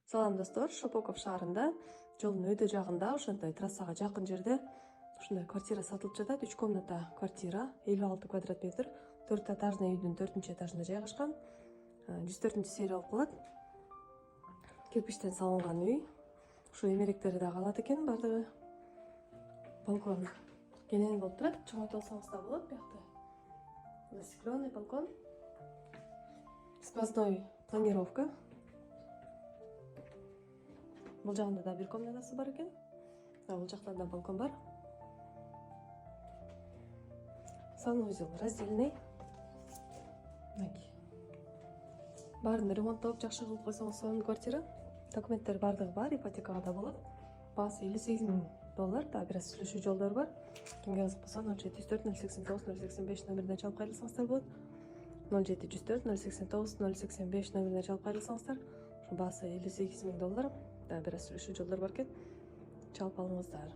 Салам достор, Шопоков шаарында, жолдун өйдө жагында, ошондой трассага жакын жерде ушундай квартира сатылып жатат. 3 комната квартира, 56 квадрат метр, 4 этажный үйдүн 4 этажында жайгашкан. 104 серия болуп калат. Кирпичтен салынган үй. Ушу эмеректери да калат экен бардыгы. Балкон кенен болуп турат. Чоңойтуп алсаңыз да болот. Биякта застекленный балкон. Сквозной планировка. Бул жагында да бир комнатасы бар экен. Бул жакта да балкон бар. Санузел раздельный. Баарын ремонттоп жакшы кылып койсоңуз сонун квартира. Документтер бардыгы бар, ипотекага да болот. Баасы $58,000, да бир аз сүйлөшүү жолдору бар. Кимге кызык болсо 0704 089 085 номерине чалып кайрылсаңыздар болот. 0704 089 085 номерине чалып кайрылсаңыздар. Баасы $58,000, да бир аз сүйлөшүү жолдору бар экен. Чалып алыңыздар.